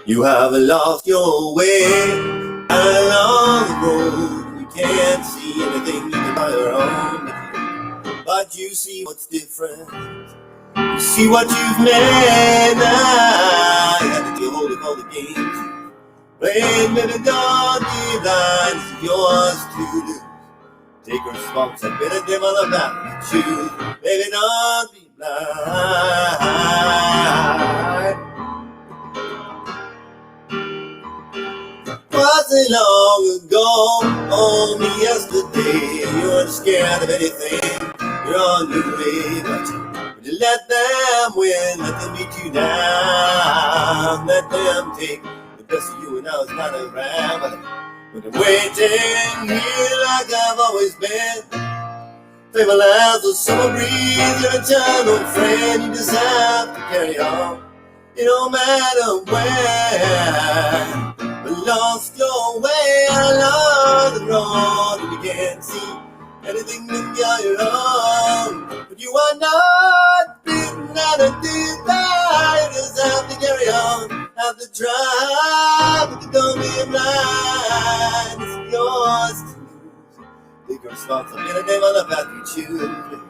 You haven't lost your way along the road. You can't see anything even by your own, but you see what's different. You see what you've made now. You have to get hold of all the games you played. Baby, don't be blind. It's yours to lose. Take responsibility for the path you choose. Baby, don't be blind. Wasn't long ago, only yesterday. You weren't scared of anything. You're on your way, but you let them win. Let them beat you down. Let them take the best of you, and now it's not around. But I'm waiting here like I've always been. Favorite as the summer breeze, your eternal friend. You just have to carry on. It don't matter where. But lost your way along the road, and you can't see anything that you're on. But you are not beaten out of desire. You just have to carry on, have to try, but you don't be blind. It's yours to lose. Take responsibility for the path you choose.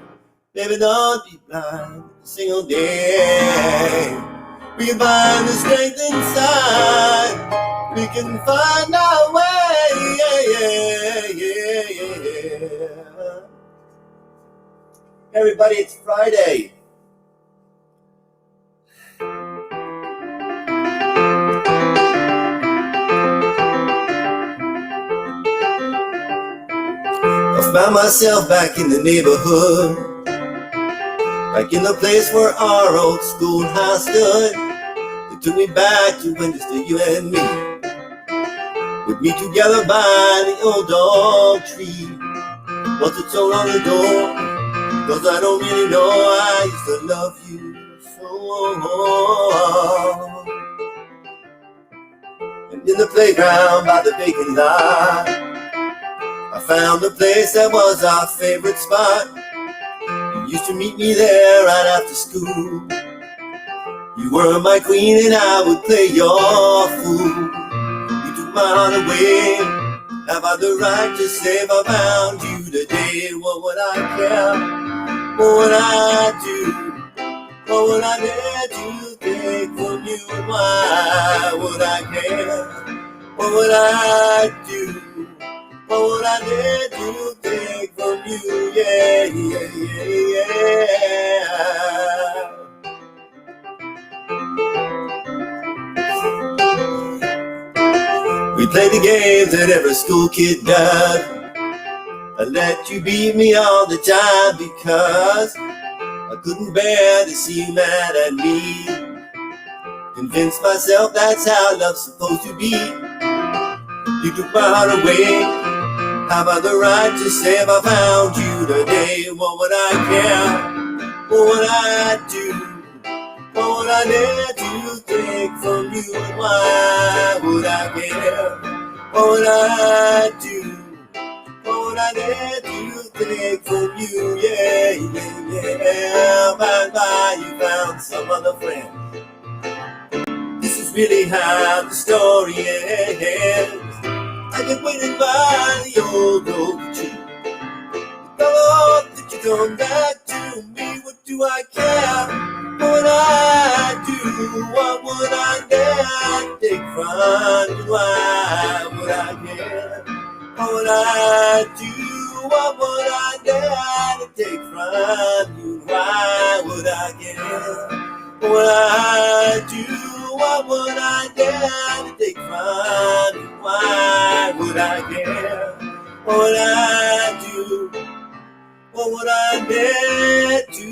Baby, don't be blind a single day. We can find the strength inside. We can find our way. Yeah. Everybody, it's Friday. I found myself back in the neighborhood, back in the place where our old schoolhouse stood. It took me back to when just you and me would meet together by the old dog tree. Was it so long ago? 'Cause I don't really know. I used to love you so. And in the playground by the vacant lot, I found a place that was our favorite spot. You used to meet me there right after school. You were my queen and I would play your fool. You took my heart away. Have I the right to say if I found you today? What would I care? What would I do? What would I dare to take from you? And why would I care? What would I do? What would I dare to take from you? Yeah. We played the games that every school kid does. I let you beat me all the time because I couldn't bear to see you mad at me. Convinced myself that's how love's supposed to be. You took my heart away. How about the right to say if I found you today? What would I care? What would I do? What would I dare to take from you? And why would I care? What would I do? What would I dare to take from you? Yeah. Bye, you found some other friend. This is really how the story ends. I get waited by the old tree. Thought that you come back to me. What do I care? What would I do? What would I dare take from you? Why would I care? What would I do? What would I dare to take from you? Why would I care? What would I do? What would I dare to take from you? Why would I care? What would I do? What would I dare to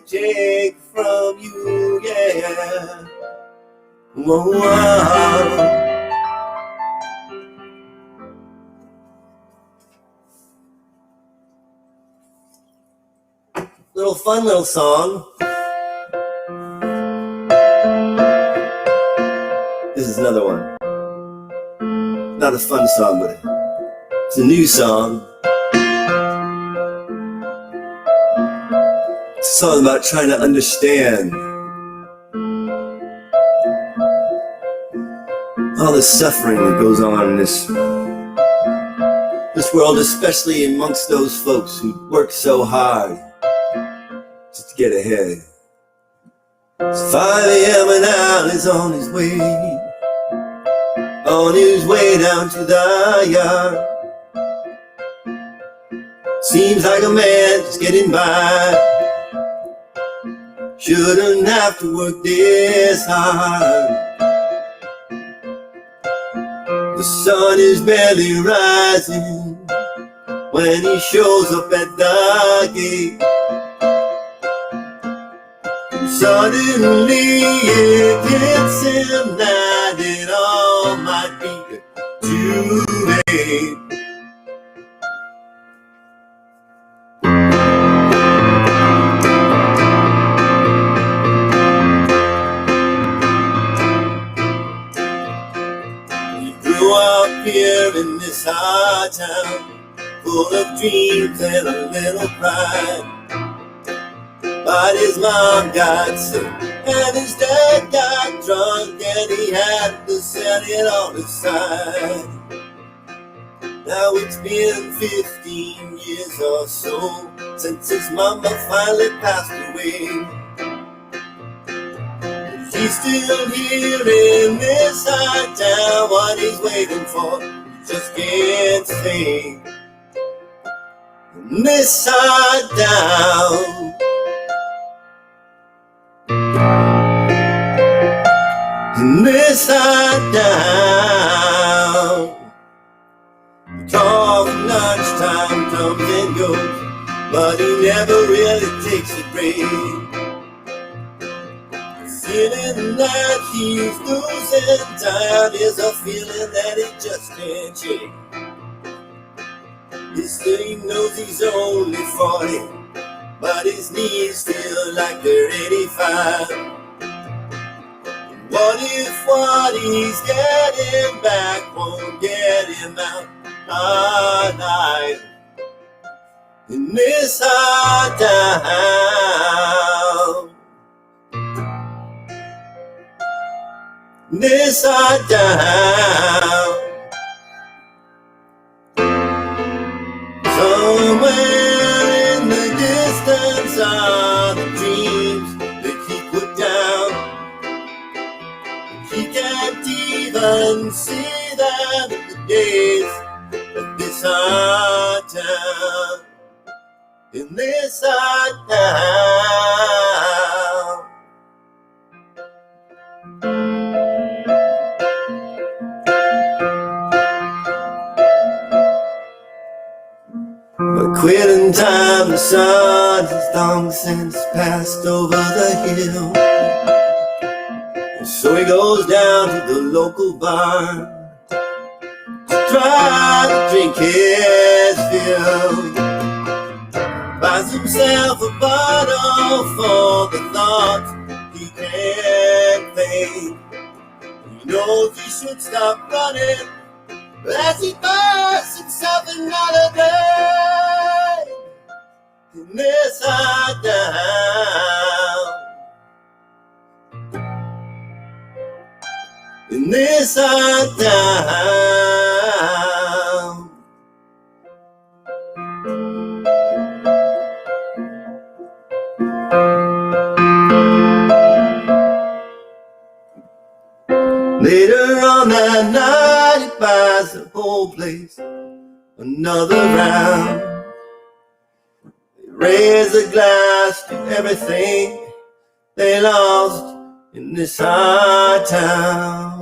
take from you? Yeah. Whoa. Little fun little song. This is another one. Not a fun song, but it's a new song. It's a song about trying to understand all the suffering that goes on in this world, especially amongst those folks who work so hard just to get ahead. It's 5 a.m. and Al is on his way down to the yard. Seems like a man just getting by. Shouldn't have to work this hard. The sun is barely rising when he shows up at the gate. Suddenly it hits him that it all might be too late. He grew up here in this hard town, full of dreams and a little pride. But his mom got sick and his dad got drunk and he had to set it on aside. Now it's been 15 years or so since his mama finally passed away. But he's still here in this high town. What he's waiting for, he just can't say. In this high town, in this high town, the talk of lunchtime comes and goes, but he never really takes a break. The feeling that he's losing time is a feeling that he just can't shake. He still knows he's only 40, but his knees feel like they're 85. What if what he's getting back won't get him out alive? In this high town, in this high town, somewhere in the distance are the dreams that he put down. He can't even see them in the days of this hard town. In this hard town, but quitting time, the sun has long since passed over the hill. So he goes down to the local bar to try to drink his fill. Buys himself a bottle for the thoughts he can't think. He knows he should stop running, but as he buys himself another day in this high town, in this high town, later on that night he buys the whole place another round. They raise a glass to everything they lost in this high town.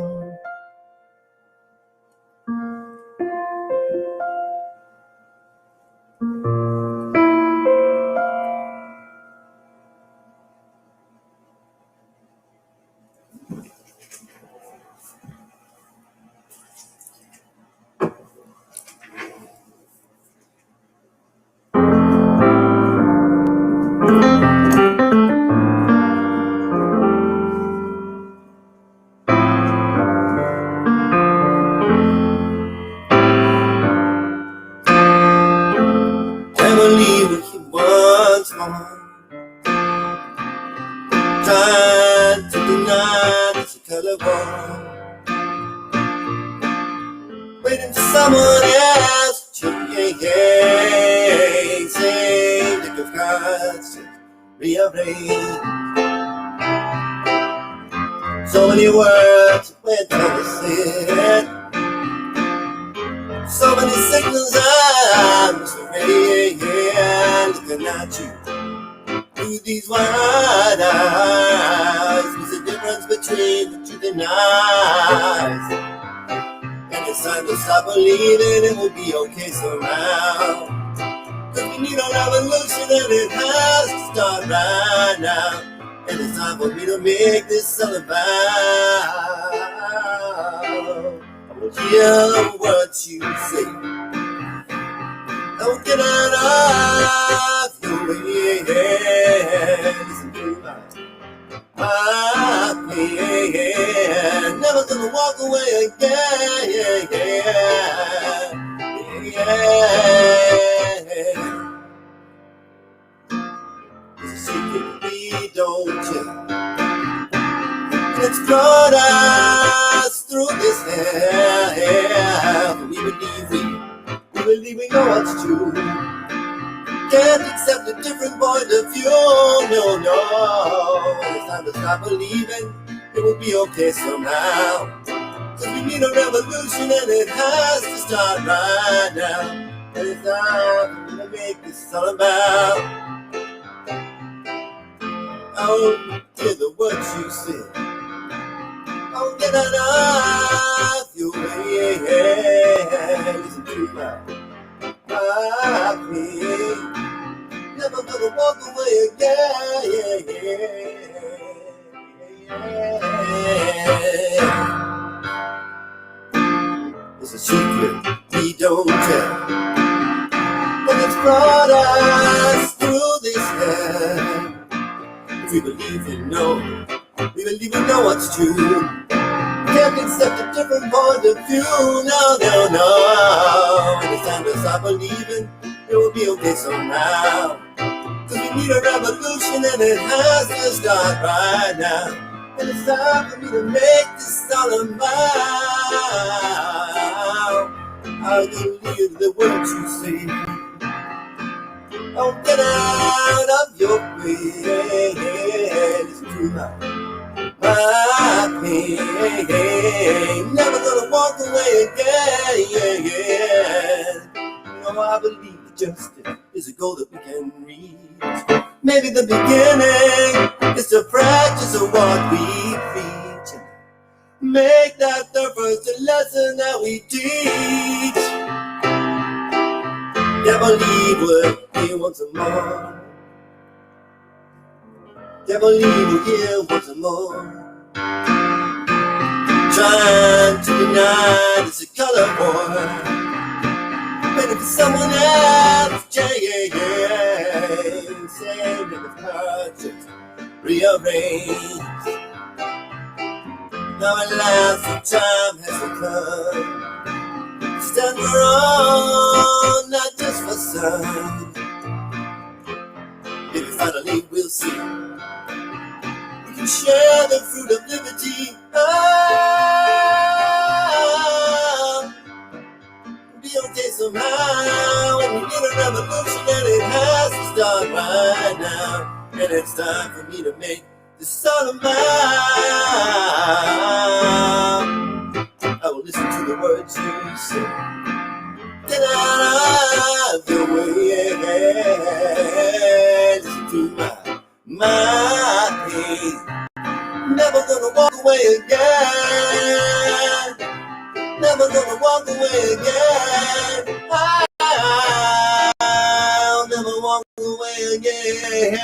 Trying to deny that you colorblind. someone else. Same deck of cards, rearrange. So many words went unsaid. So many signals I'm looking at you through these wide eyes. There's a difference between the truth and lies. And it's time to stop believing it will be okay somehow. Cause we need a revolution and it has to start right now. And it's time for me to make this all about. I will hear what you say. Don't get out of your way. Listen to my pain. Never gonna walk away again. It's a secret we don't tell. It's brought us through this hell. We believe we know what's true. Can't accept a different point of view. No. It's time to stop believing it will be okay somehow. Cause we need a revolution and it has to start right now. And it's time for me to make this all about. Oh, hear the words you say. Oh, get out of your way. Listen to my pain. Never gonna walk away again. It's a secret we don't tell. But it's brought us through this hell. We believe we know what's true. Can't accept a different point of view. No. And it's time to stop believing it will be okay somehow. Cause we need a revolution and it has to start right now. And it's time for me to make this all about. I believe the words you say. Oh, get out of your way. Listen to my pain. Never gonna walk away again. No, I believe that justice is a goal that we can reach. Maybe the beginning is to practice of what we preach. Make that the first lesson that we teach. Can't believe we're here once more. Can't believe we're here once more. Trying to deny this a color war. Waiting for someone else to change. Same with cards just rearranged. Now at last the time has come. Stand for all, not just for some. Maybe finally we'll see. We can share the fruit of liberty. Be okay somehow. And we need a revolution and it has to start right now. And it's time for me to make this all about. I will listen to the words you say. Get out of your way. Listen to my pain. Never gonna walk away again. Never gonna walk away again. I'll never walk away again.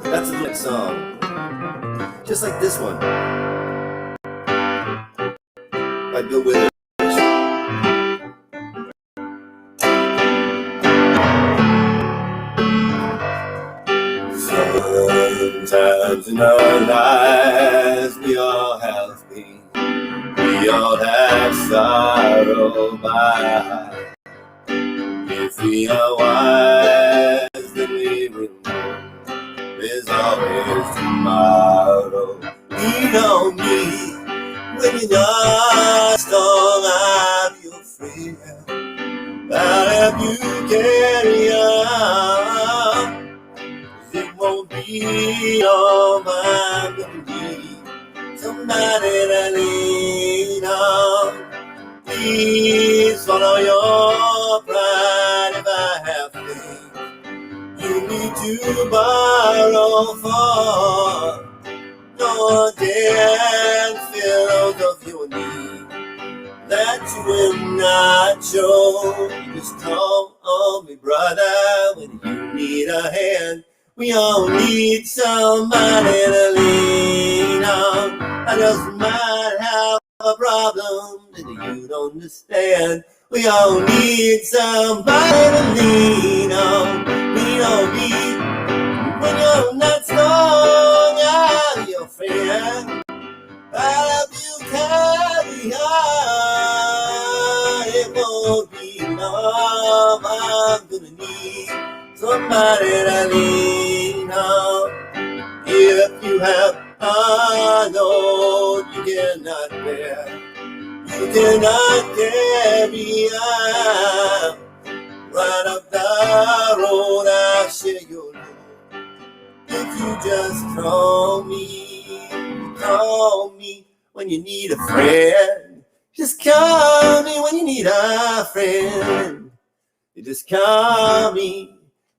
That's a good song. Just like this one. By Bill Withers. Sometimes in our lives we all have pain. We We all have sorrow by heart. If we are wise, then we will know there's always tomorrow. Lean on me when you're not strong. I'm your friend. I'll help you carry on. 'Cause it won't be long. I'm gonna need somebody to lean on. Please swallow your pride if I have faith. You need to borrow for no damn feels of your need that you will not show. Just call on me, brother, when you need a hand. We all need somebody to lean on. I just might have a problem that you don't understand. We all need somebody to lean on. Lean on me when you're not strong. I'm your friend. I'll help you carry on. It won't be long. I'm gonna need somebody to lean on. If you have a load you cannot bear, you cannot carry on. Right up the road, I'll share your load. If you just call me when you need a friend. Just call me when you need a friend. You just call me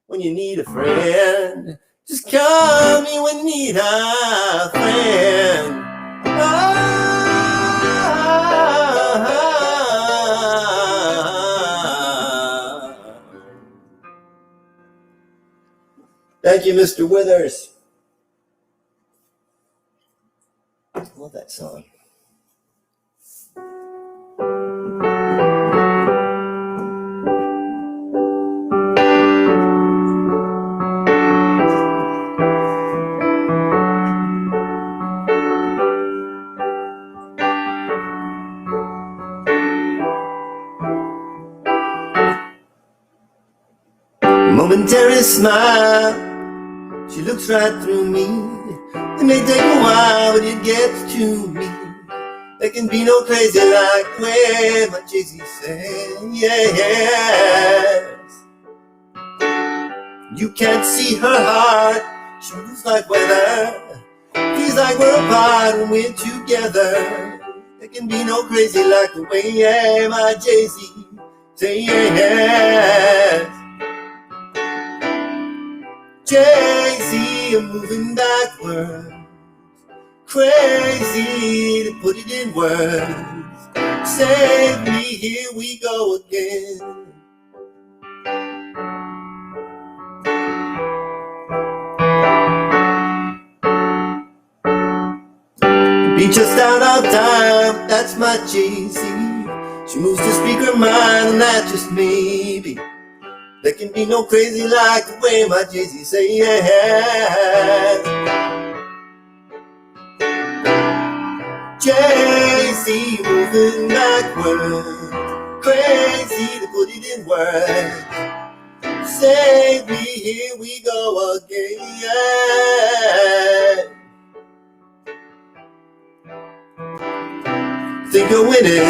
when you need a friend. Just call me when you need a friend. Thank you, Mr. Withers. I love that song. Momentary smile, she looks right through me. It may take a while, but it gets to me. There can be no crazy like the way my Jay-Z said, yes. You can't see her heart, she moves like weather. Feels like we're apart when we're together. There can be no crazy like the way my Jay-Z say, yes. Jay-Z, I'm moving backward. Crazy to put it in words. Save me, here we go again. Be just out of time, that's my Jay-Z. She moves to speak her mind, and that just maybe. There can be no crazy like the way my Jay-Z say, yes. Jay-Z moving backward, crazy to put it in words. Save me, here we go again. Think you're winning,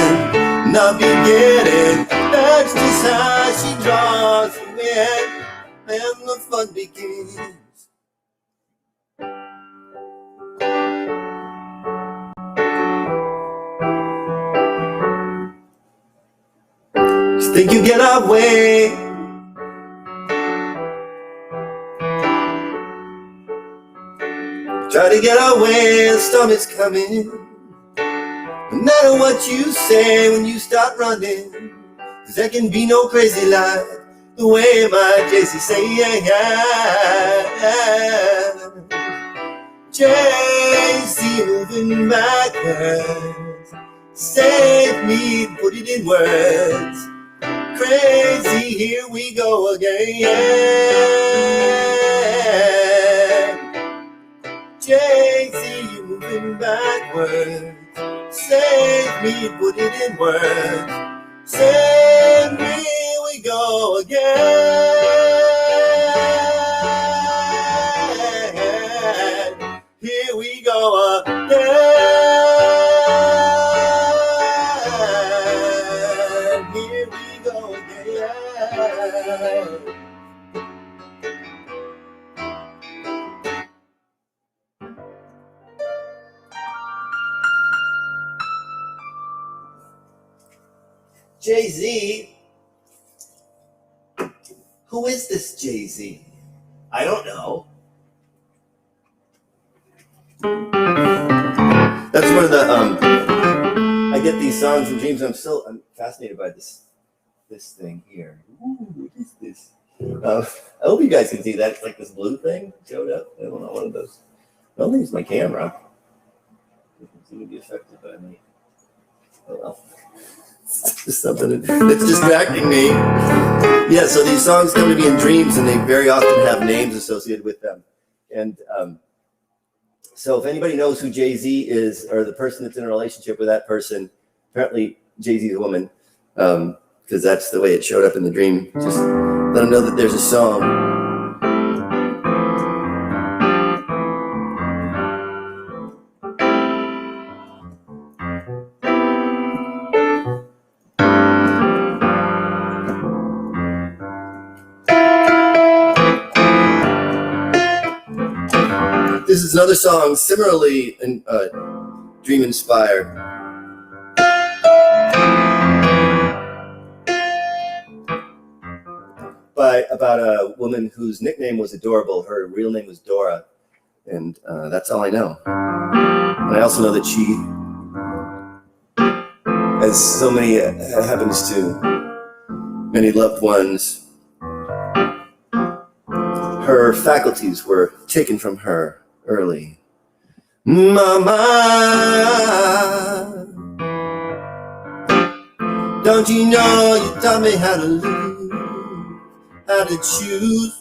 not beginning. That's just how she draws you in, and the fun begins. Just think you get away. Try to get away, the storm is coming. No matter what you say when you start running, 'cause there can be no crazy like the way my Jay-Z say, Jay-Z moving backwards. Save me, put it in words. Crazy, here we go again. Jay-Z, you moving backwards. Save me, put it in words. Send me, we go again. Here we go again. Here we go again. Jay-Z? Who is this Jay-Z? I don't know. That's one of the, I get these songs and dreams. I'm fascinated by this thing here. Ooh, what is this? I hope you guys can see that. It's like this blue thing showed up. I don't know, one of those. I don't think it's my camera. It seems to be affected by me. Oh well. It's just something that's distracting me. Yeah, so these songs come to me in dreams, and they very often have names associated with them. And so if anybody knows who Jay-Z is, or the person that's in a relationship with that person, apparently Jay-Z is a woman, because that's the way it showed up in the dream. Just let them know that there's a song. This is another song similarly dream inspired. About a woman whose nickname was adorable. Her real name was Dora, and that's all I know. And I also know that she, as so many happens to many loved ones, her faculties were taken from her early. Mama, don't you know you taught me how to live, how to choose?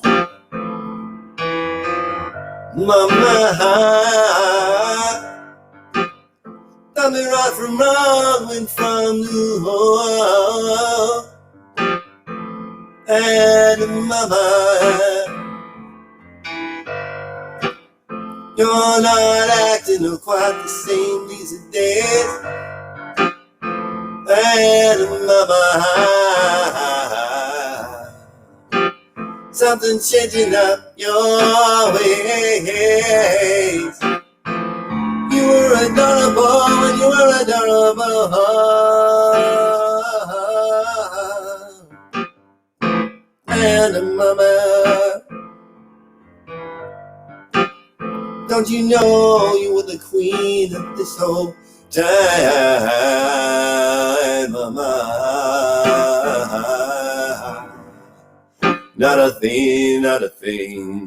Mama, taught me right from wrong, when from the home. And mama, you're not acting quite the same these days. And mama, something's changing up your ways. You were adorable when you were adorable. And mama, don't you know you were the queen of this whole time, mama? Not a thing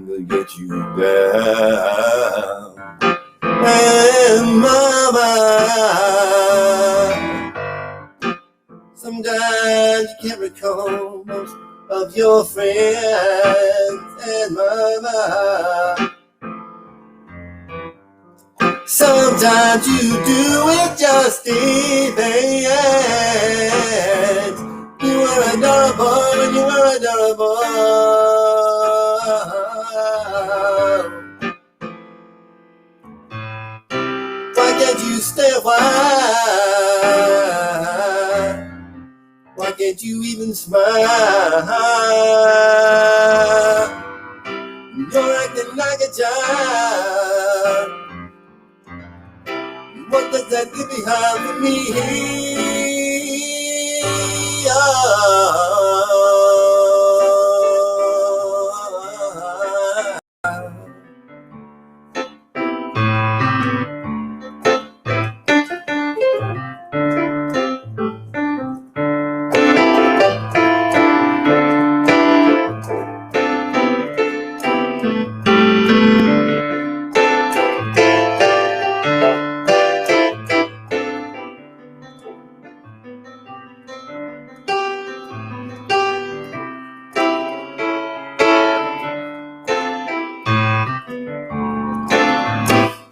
will get you down. And mama, sometimes you can't recall most of your friends. And mama, sometimes you do it just depends. You were adorable when you were adorable. Why can't you stay a while? Why can't you even smile? You're acting like a child. What does that get behind for me?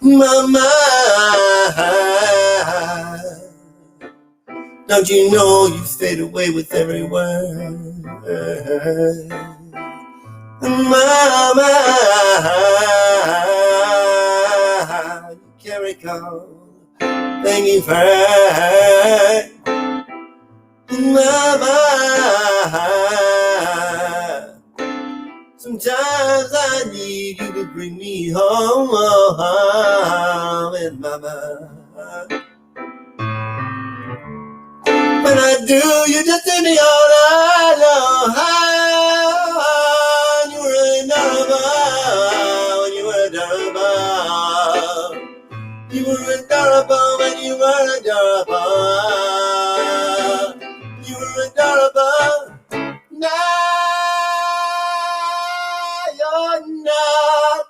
Mama, Don't you know you fade away with every word? Mama, you carry on, thanking for Mama. Sometimes I need you to bring me home, and Mama. When I do, you just tell me all I know. You were adorable when you were adorable. You were adorable when you were adorable. You were adorable. Now you're not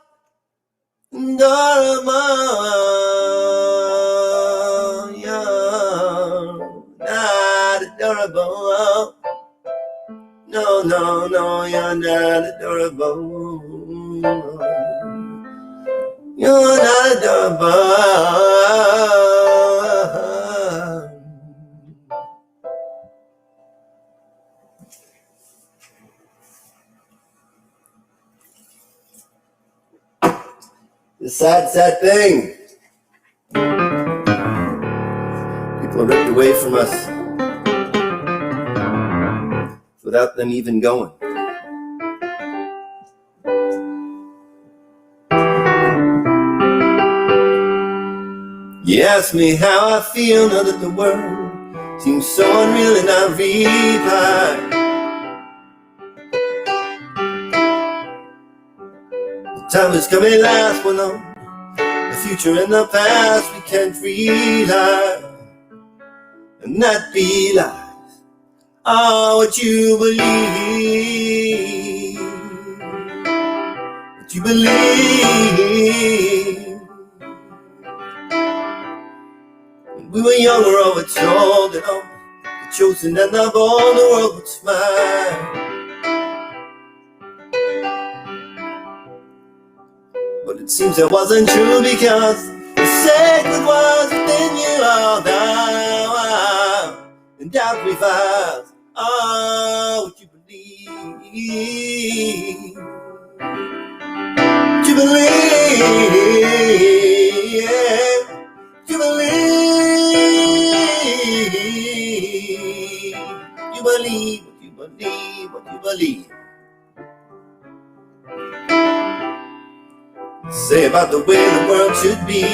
adorable. Adorable. No, no, no, you're not adorable. You're not adorable. The sad, sad thing. People are ripped away from us without them even going. You ask me how I feel now that the world seems so unreal, and I reply, the time is coming last, well no, the future and the past we can't rely, and that be lies. Oh, what you believe, what you believe. When we were younger, oh, we're told that oh, the chosen and the born, the world would smile. But it seems that wasn't true, because the sacred was within you all now, and doubt revives. Oh, what you believe, what you believe, yeah, what you believe, you believe, what you believe, what you believe. Say about the way the world should be,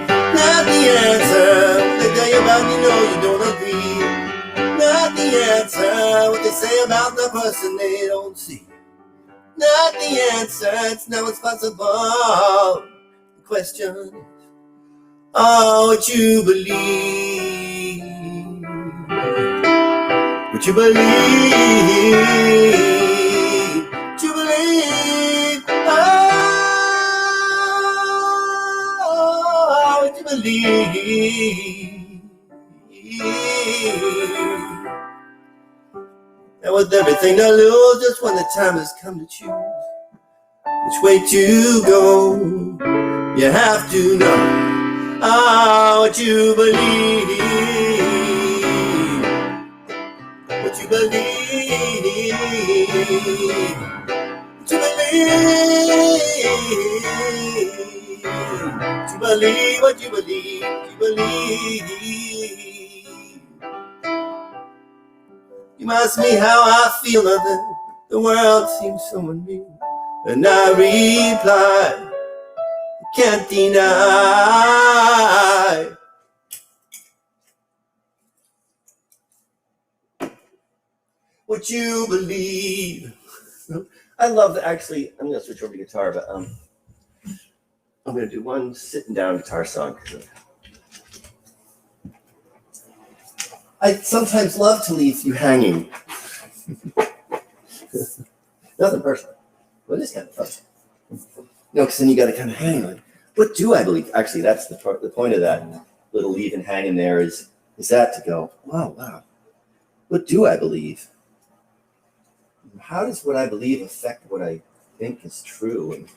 not the answer. What they tell you about, you know you don't agree. Not the answer. What they say about the person they don't see. Not the answer. It's now it's possible. The question is, oh, what you believe, what you believe, what you believe. Oh, what you believe. And with everything to lose, just when the time has come to choose which way to go, you have to know, oh, what you believe, what you believe, what you believe, what you believe, what you believe, what you believe. You ask me how I feel now that the world seems so unreal, and I reply, can't deny what you believe. I love that. Actually, I'm going to switch over to guitar, but I'm going to do one sitting down guitar song. I sometimes love to leave you hanging. Nothing personal. Well, it is kind of fun. No, because then you got to kind of hang on. What do I believe? Actually, that's the point of that little leave and hang in there is that to go, wow. What do I believe? How does what I believe affect what I think is true?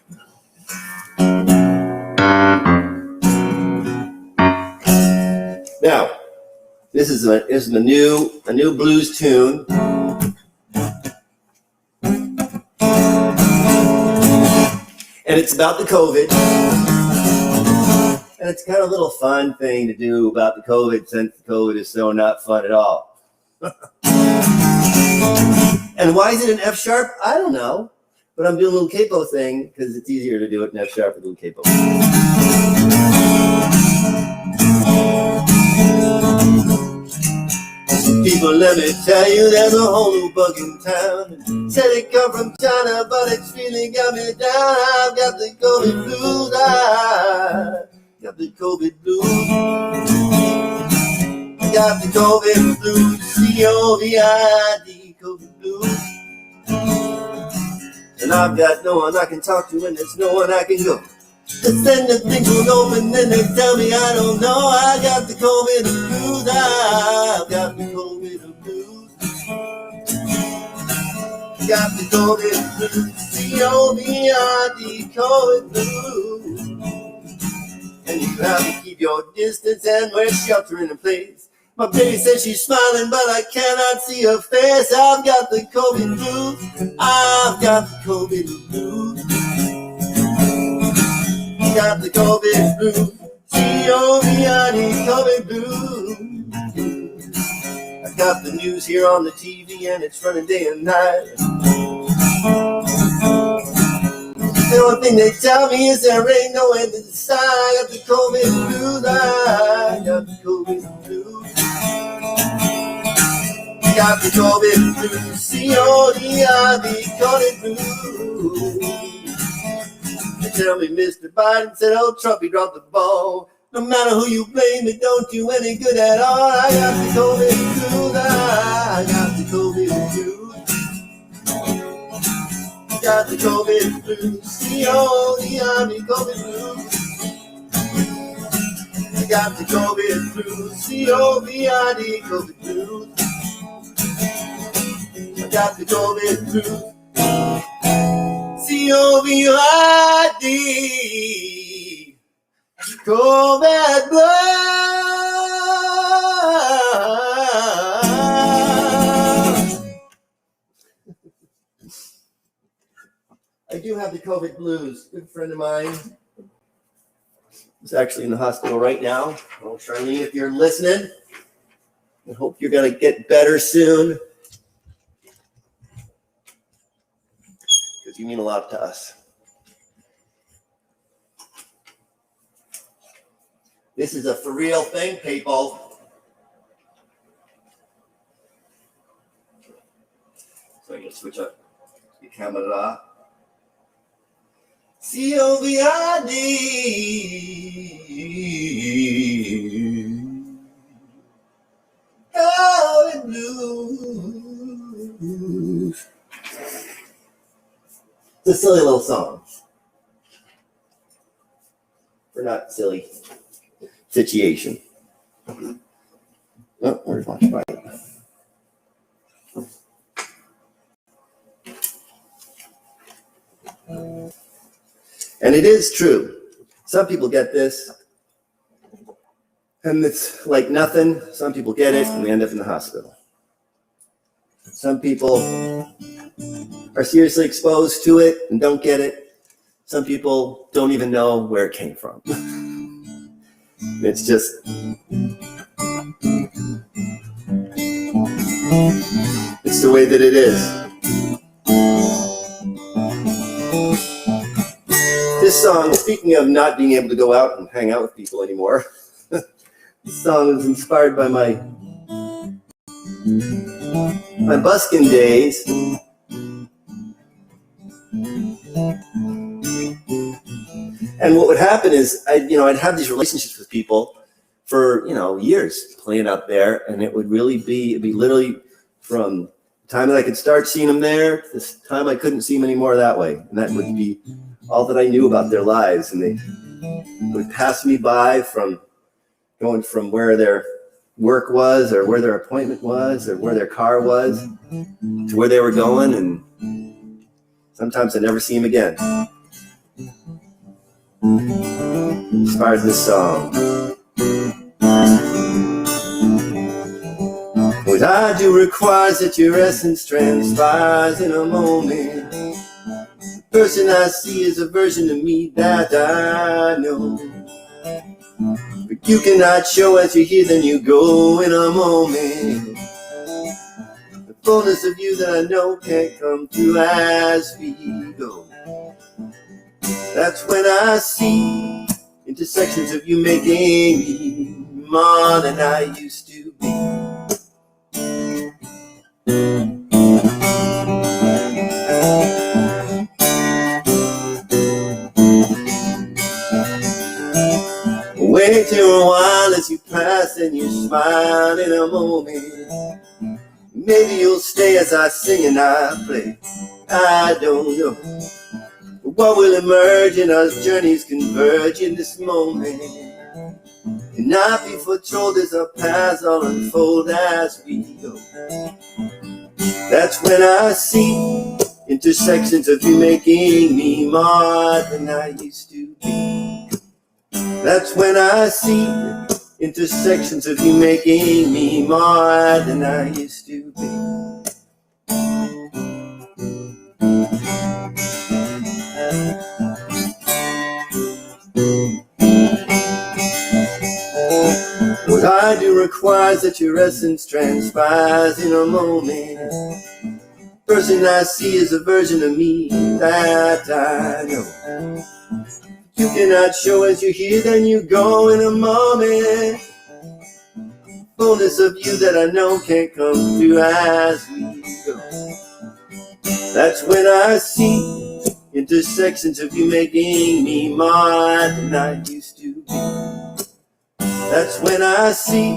Now, This is a new blues tune. And it's about the COVID. And it's kind of a little fun thing to do about the COVID, since the COVID is so not fun at all. And why is it an F sharp? I don't know. But I'm doing a little capo thing because it's easier to do it in F sharp with a little capo. People, let me tell you, there's a whole new bug in town. Said it come from China, but it's really got me down. I've got the COVID blues. I got the COVID blues. I got the COVID blues. COVID, COVID blues. And I've got no one I can talk to, and there's no one I can go. Cause then the things will open, then they tell me I don't know. I got the COVID blues. I've got the COVID blues. Got the COVID blues. COVID, COVID blues. And you have to keep your distance and wear sheltering in place. My baby says she's smiling, but I cannot see her face. I've got the COVID blues. I've got the COVID blues. Got the COVID blues. COVID blues. I got the news here on the TV and it's running day and night. The only thing they tell me is there ain't no end to the sky. I got the COVID blues. I got the COVID blues. Got the COVID blues. COVID blues. They tell me Mr. Biden said, oh, Trump, he dropped the ball. No matter who you blame, it don't do any good at all. I got the COVID blues. I got the COVID blues. Got the COVID blues. COVID blues. I got the COVID blues. COVID blues. I got the COVID blues. COVID, COVID blues. I do have the COVID blues. Good friend of mine is actually in the hospital right now. Oh, Charlene, if you're listening, I hope you're going to get better soon. Because you mean a lot to us. This is a for real thing, people. So I'm going to switch up the camera. COVID. COVID blues. It's a silly little song. For not silly situation. Oh, where's my sprite? And it is true. Some people get this, and it's like nothing. Some people get it, and they end up in the hospital. Some people are seriously exposed to it and don't get it. Some people don't even know where it came from. It's just it's the way that it is. This song, speaking of not being able to go out and hang out with people anymore, this song is inspired by my Buskin days. And what would happen is I'd have these relationships with people for, years playing out there. And it would really it'd be literally from the time that I could start seeing them there, to this time I couldn't see them anymore that way. And that would be all that I knew about their lives. And they would pass me by from going from where their work was or where their appointment was or where their car was to where they were going. And sometimes I never see them again. Inspired this song. do requires that your essence transpires in a moment. The person I see is a version of me that I know. But you cannot show as you hear, then you go in a moment. The fullness of you that I know can't come through as we go. That's when I see intersections of you making me more than I used to be. Wait till a while as you pass and you smile in a moment. Maybe you'll stay as I sing and I play. I don't know. But what will emerge in us journeys converge in this moment. Cannot be foretold as our paths all unfold as we go. That's when I see intersections of you making me more than I used to be. That's when I see intersections of you making me more than I used to be. What I do requires that your essence transpires in a moment. Person I see is a version of me that I know. You cannot show as you hear, then you go in a moment. Fullness of you that I know can't come through as we go. That's when I see intersections of you making me more than I used to be. That's when I see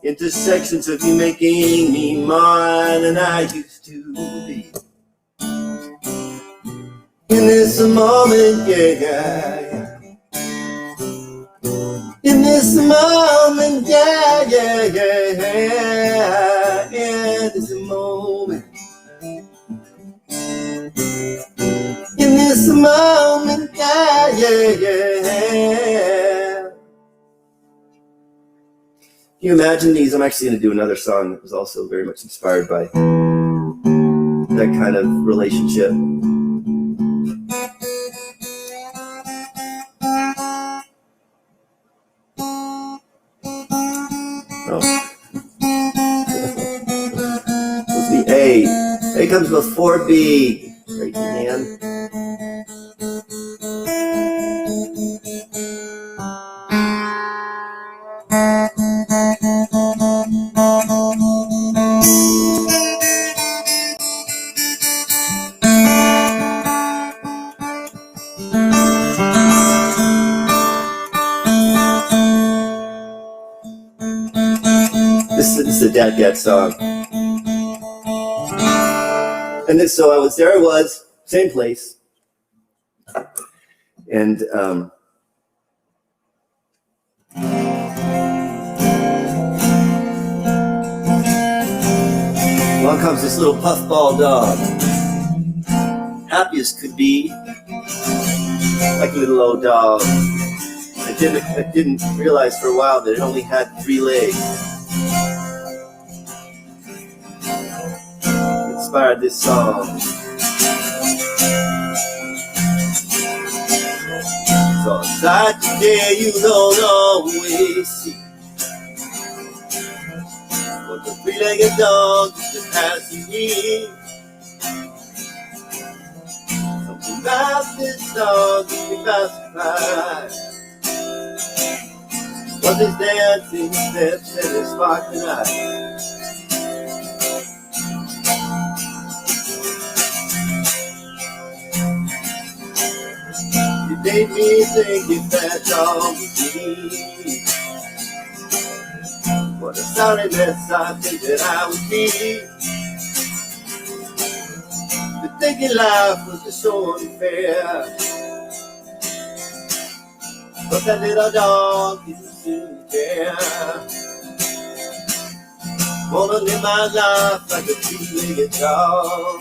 intersections of you making me more than I used to be. In this moment, yeah. In this moment, yeah. In this moment. In this moment, yeah. Can you imagine these? I'm actually going to do another song that was also very much inspired by that kind of relationship. Supposed to be A. A comes before B. Right, man. This is a Dad Gat song. And then, so there I was, same place. And along comes this little Puffball Dog. Happy as could be, like a little old dog. I didn't realize for a while that it only had 3 legs. Inspired this song. So inside today you don't always see what the 3-legged dog just passing me. Something about this dog is about to cry. What his dancing steps and his sparkling eyes. You made me think if that dog was me. What a sorry mess I think that I would be. But thinking life was just so unfair. But that little dog didn't seem to care. Wanna live my life like a 3-legged dog.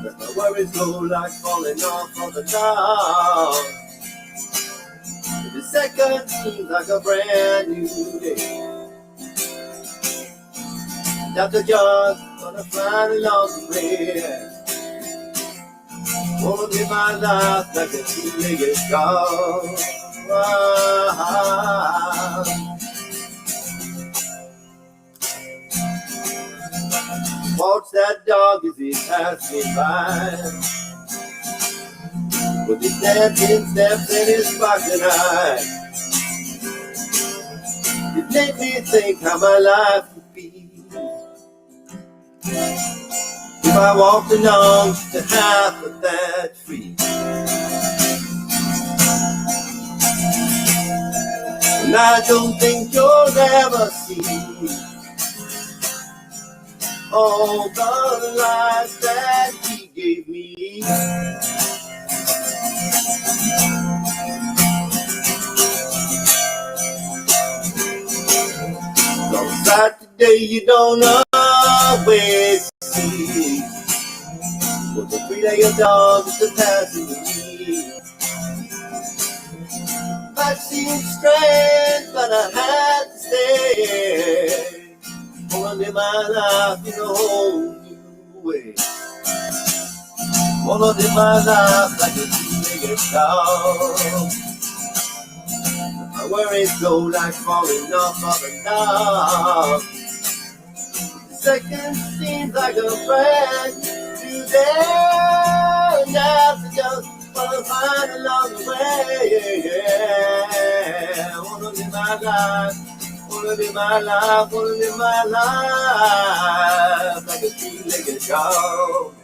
Let my worries go like falling off of the log. Every second seems like a brand new day. Dr. John's gonna find along the way. Wanna live my life like a two-legged dog. Watch that dog as he passes me by, with his dancing steps and his sparkling eyes. It made me think how my life would be if I walked along to half of that tree. And I don't think you'll ever see all the life that he gave me. On Saturday you don't always see what the three-legged dog is passing me. I seemed strange, but I had to stay. Wanna live my life in a whole new way. Wanna live my life like a two-legged dog. My worries go like falling off of a dog. The second seems like a brand new day. And after just wanna find along the way. Wanna live my life. Wanna live my life, wanna live my life like a two-legged dog.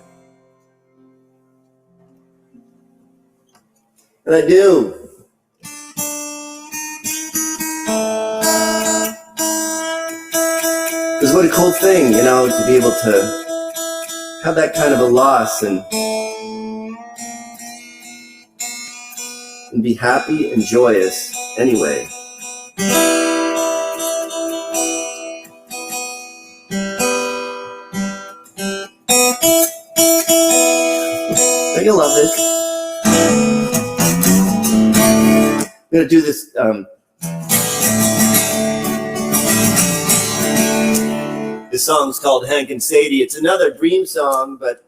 And I do. Because what a cool thing, you know, to be able to have that kind of a loss and be happy and joyous anyway. You'll love this. I'm going to do this. This song's called Hank and Sadie. It's another dream song, but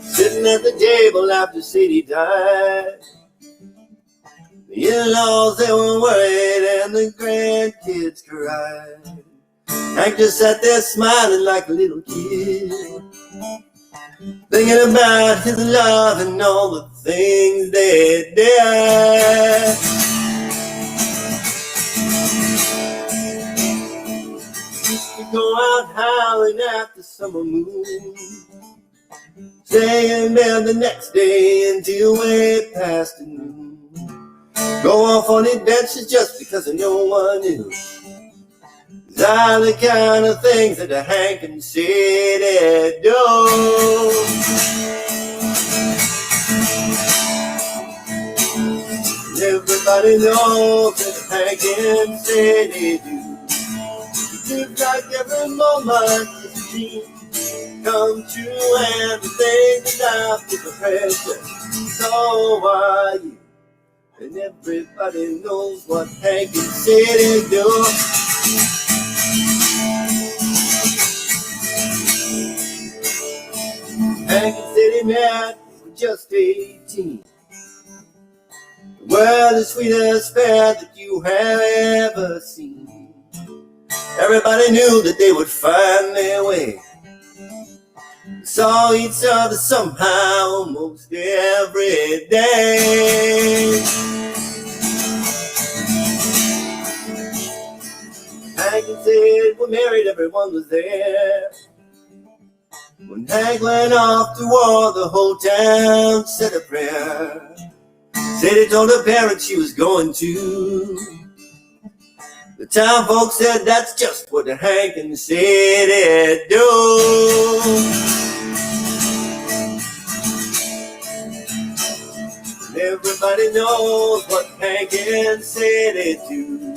sitting at the table after Sadie died, the in-laws, they were worried and the grandkids cried. Hank just sat there smiling like a little kid, thinking about his love and all the things they did. Used to go out howling at the summer moon, stay in bed the next day until way past noon. Go off on adventures just because no one knew. These are the kind of things that Hank and Sadie do. Everybody knows that Hank and Sadie do. It seems like every moment is a dream come true, and the things that life is a pressure. So are you. And everybody knows what Hank and Sadie do. Hank and Sadie met when just 18. The world is sweetest fair that you have ever seen. Everybody knew that they would find their way. Saw each other somehow almost every day. Hank and Sadie were married, everyone was there. When Hank went off to war, the whole town said a prayer. Sadie told her parents she was going to. The town folks said that's just what Hank and Sadie do. Everybody knows what Hank and Sadie do.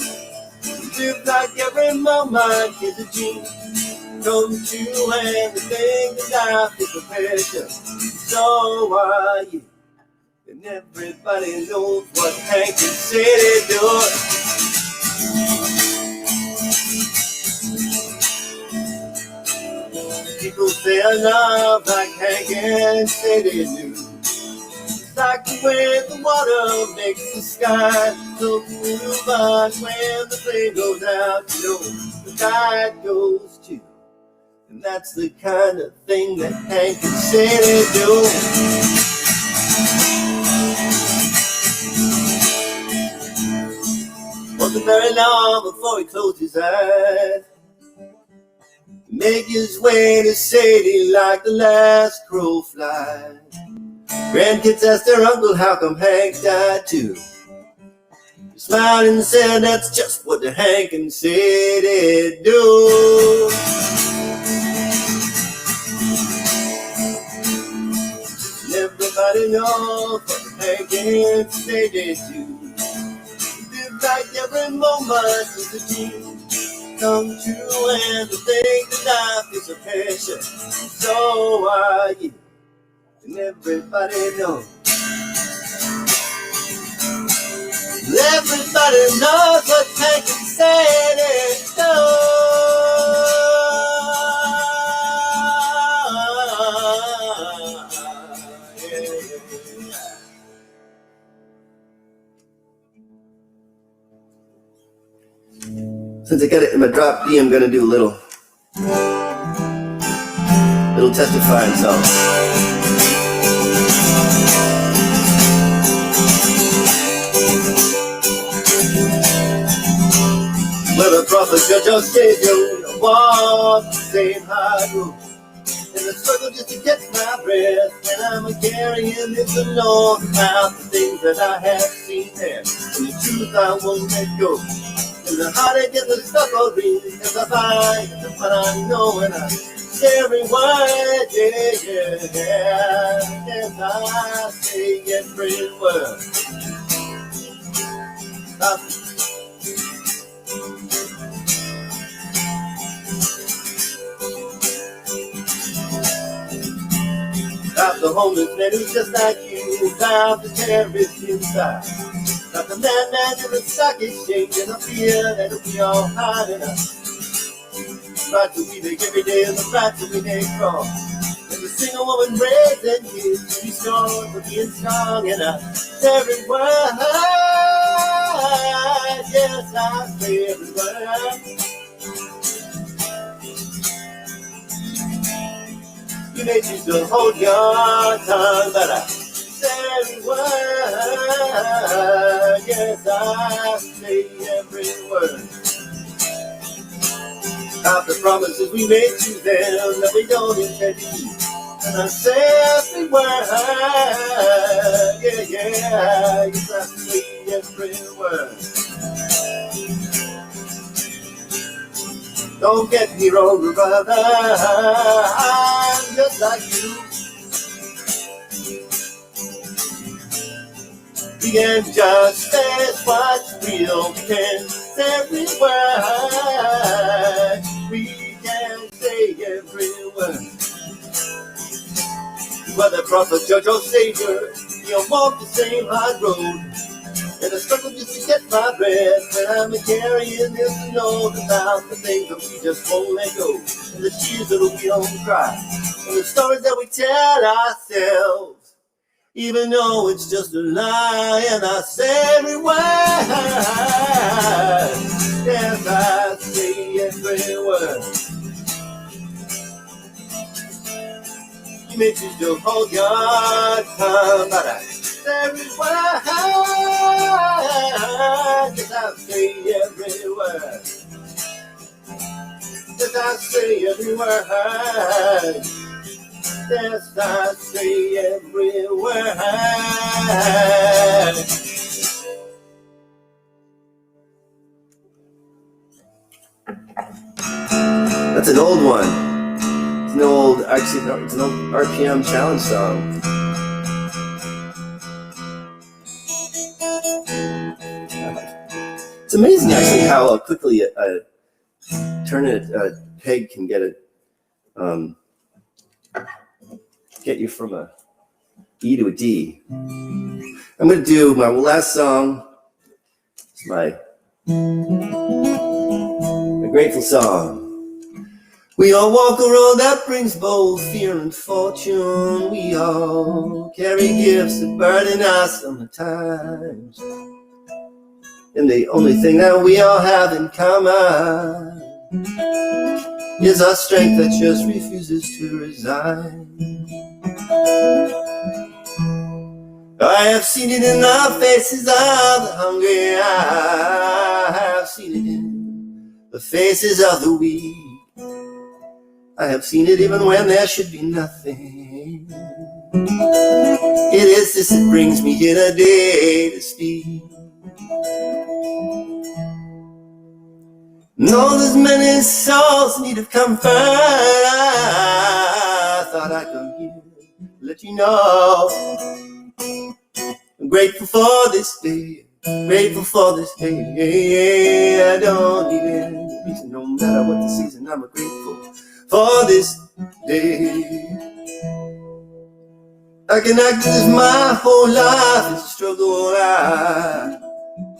Live like every moment is a dream come true, and the thing that life is a pressure. So are you. And And everybody knows what Hank and Sadie do. People say I love like Hank and Sadie do. It's like the way the water makes the sky so blue, but when the flame goes out, you know the tide goes too. And that's the kind of thing that Hank and Sadie do. Wasn't very long before he closed his eyes, make his way to Sadie like the last crow flies. Grandkids asked their uncle how come Hank died too. He smiled and said that's just what the Hank and Sadie do. And everybody knows what the Hank and Sadie do. Live like every moment is a dream come true, and to think that life is a passion. So are you. And everybody knows. Everybody knows what Hank and Sadie do. Since I got it in my drop D, I'm gonna do a little testifying song. Well, the prophet, judge, or savior, walk the same high road. And I struggle just to catch my breath when I'm carrying this alone about the things that I have seen there, and the truth I won't let go. And the heartache and the suffering and the fight and what I know, and I say every word, yeah. Yes, I say every word. Stop the homeless man who's just like you. Stop the terrorist inside. Stop the madman in the stock exchange and the fear that we all hide in us. Right to we make every day and the right to we make wrong. And the single woman raised and kids to be strong for being strong in us. Every word, yes, I say every word. You may choose to hold your tongue, but I say every word. Yes, I say every word. Of the promises we made to them that we don't intend to keep. And I say every word. Yeah. Yes, I say every word. Don't get me wrong, brother, I'm just like you. We can just say what's real. We can say every word. We can say every word. Whether prophet, judge, or savior, you'll walk the same hard road. And I struggle just to get my breath when I'm carrying this load about the things that we just won't let go, and the tears that we don't cry, and the stories that we tell ourselves, even though it's just a lie. And I say every word. Yes, I say every word. You may choose to hold your tongue, but I every word, yes, I say every word. Yes, I say every word. Yes, I say every word. That's an old one. It's an old RPM challenge song. It's amazing, actually, how quickly a peg can get you from a E to a D. I'm going to do my last song. It's my grateful song. We all walk a road that brings both fear and fortune. We all carry gifts that burden us sometimes. And the only thing that we all have in common is our strength that just refuses to resign. I have seen it in the faces of the hungry. I have seen it in the faces of the weak. I have seen it even when there should be nothing. It is this that brings me here today to speak. No, there's many souls in need of comfort. I thought I'd come here to let you know I'm grateful for this day. Grateful for this day. I don't need any reason, no matter what the season. I'm grateful for this day. I can act as if my whole life is a struggle. I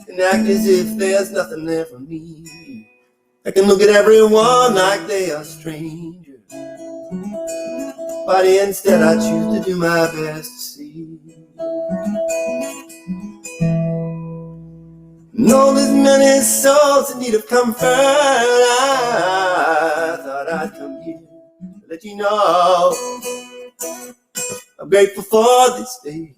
can act as if there's nothing there for me. I can look at everyone like they are strangers, but instead I choose to do my best to see. No, there's many souls in need of comfort. I thought I'd come here to let you know I'm grateful for this day.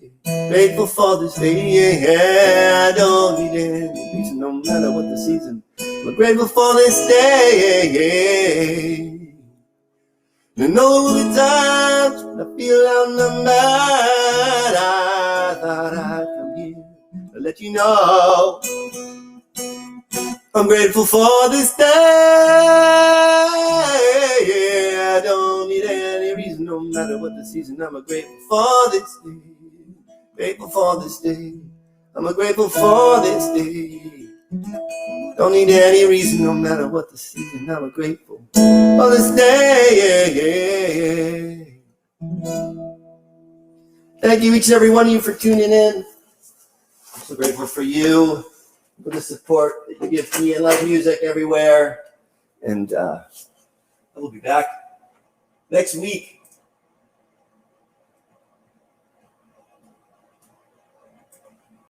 Grateful for this day. Yeah, I don't need any reason, no matter what the season. I'm grateful for this day. I know there will be times when I feel outnumbered. I thought I'd come here to let you know I'm grateful for this day. Yeah, I don't need any reason, no matter what the season. I'm grateful for this day. Grateful for this day. I'm grateful for this day. Don't need any reason, no matter what the season. I'm grateful for this day. Thank you, each and every one of you, for tuning in. I'm so grateful for you, for the support that you give me and live music everywhere. And I will be back next week